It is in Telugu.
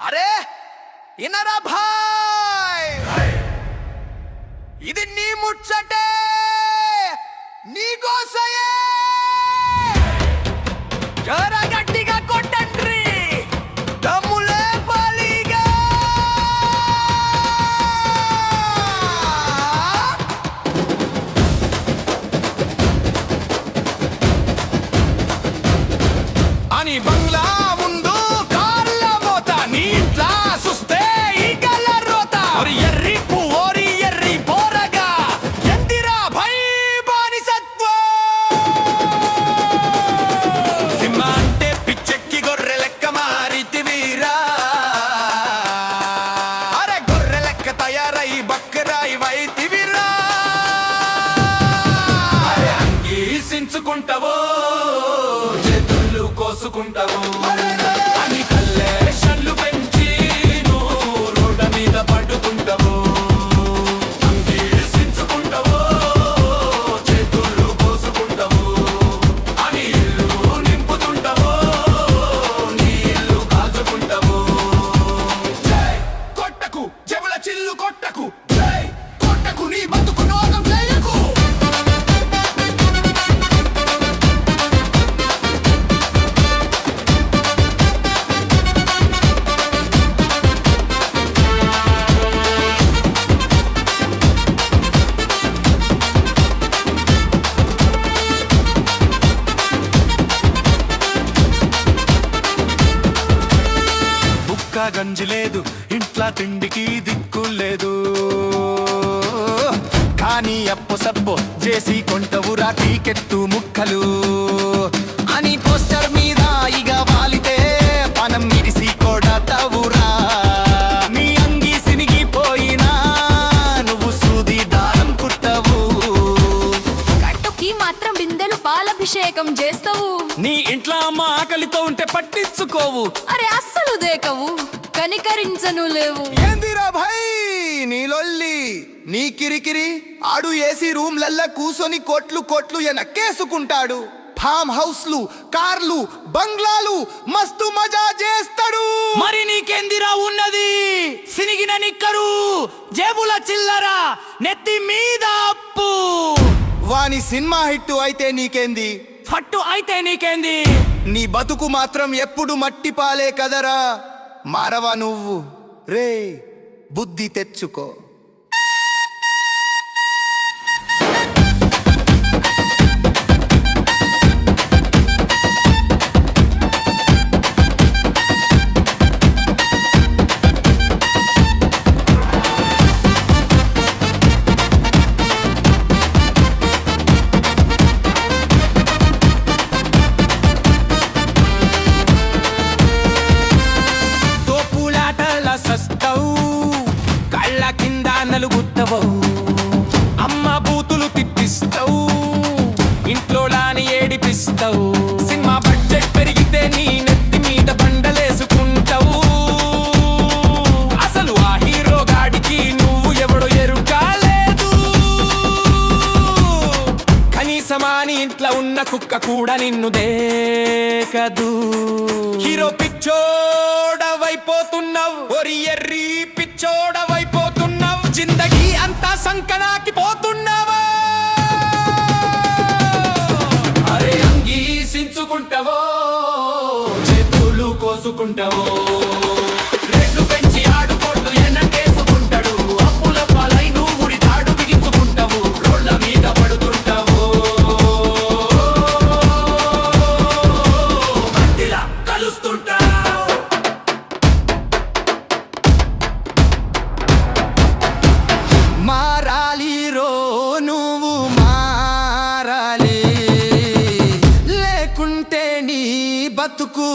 అరే ఇనరా భాయ్, ఇది నీ ముచ్చటే, నీ కోసయే. జరా గట్టిగా కొట్టండ్రి, దమ్ములే పాలిగా. అని బంగ్లా ముందు కార్ల మోత, నీ ఇంట్లా సుస్తే ఈగల రోత. ఒరి ఎర్రి పువ్వోరి ఎర్రి పోరగా, ఎందిరా భై బానిసత్వం. సింహ అంటే పిచ్చెక్కి గొర్రె లెక్క మారితివీరా. అరే గొర్రె లెక్క తయారై బక్కరాయి వైతివిరా. అరే అంగీసించుకుంటావో, చేతుళ్ళు కోసుకుంటావు, అని కల్లేషన్లు పెంచి నువ్వు రోడ్ల మీద పడుకుంటావు. అంగీసించుకుంటావు, చేతుళ్ళు కోసుకుంటావు, అని ఇల్లు నింపుతుంటావు, నీ ఇల్లు కాచుకుంటావు. జై కొట్టకు చెవుల చిల్లు కొట్టకు, జై కొట్టకు నీ బతుకు నోగం చేయకు. గంజి లేదు, ఇంట్లా తిండికి దిక్కు లేదు, కానీ అప్పు సప్పు చేసి కొంటవురా టీకెట్టు ముక్కలు. అని పోస్టర్ మీద ఇక వాలితే పనం మిడిసి కొడతావురా. నీ అంగి సినిగిపోయినా నువ్వు సూది దారం కుట్టవు. కట్టుకి మాత్రం బిందెలు పాలభిషేకం చేస్తావు. నీ ఇంట్లో అమ్మ ఆకలితో ఉంటే పట్టించుకోవు. అరే అస్సలు దేకవు, కనికరించను లేవు. ఏందిరా భాయ్ నీ లొల్లి, నీ కిరికిరి. ఆడు ఏసీ రూమ్లల్లా కూసొని కోట్లు కోట్లు ఎనక్కేసుకుంటాడు. ఫామ్ హౌస్లు, కార్లు, బంగ్లాలు మస్తు మజా చేస్తాడు. మరి నీకెందిరా ఉన్నది? సినిగిన నిక్కరు, జేబుల చిల్లర, నెత్తి మీద అప్పు. వాని సినిమా హిట్ అయితే నీకేంది, ఫట్టు అయితే నీకేంది? నీ బతుకు మాత్రం ఎప్పుడు మట్టి పాలే కదరా. మారవా నువ్వు, రే బుద్ధి తెచ్చుకో. కళ్ళ కింద నలుగుతావు, అమ్మ బూతులు తిట్టిస్తావు, ఇంట్లో లాని ఏడిపిస్తావు. సినిమా బడ్జెట్ పెరిగితే నీ నెత్తి మీద బండలేసుకుంటావు. అసలు ఆ హీరో గాడికి నువ్వు ఎవడో ఎరుకాలేదు. కనీసమాని ఇంట్లో ఉన్న కుక్క కూడా నిన్ను దేకదు. హీరో పిచ్చోడవైపోతున్నావు, ఒరి ఎర్రి పిచ్చోడవైపోతున్నావు. జిందగీ అంతా సంకనాకి పోతున్నావా. అరే అంగీసించుకుంటావో, చేతులు కోసుకుంటావో, రేట్లు పెంచి ఆడుకోట్లు ఎన్నకేసుకుంటాడు. అప్పుల పాలై నువ్వు తాడు బిగించుకుంటావు, రోడ్ల మీద పడుతుంటావు. మట్టిలా కలుస్తుంటావు. మారాలి రో నువ్వు మారాలి, లేకుంటే నీ బతుకు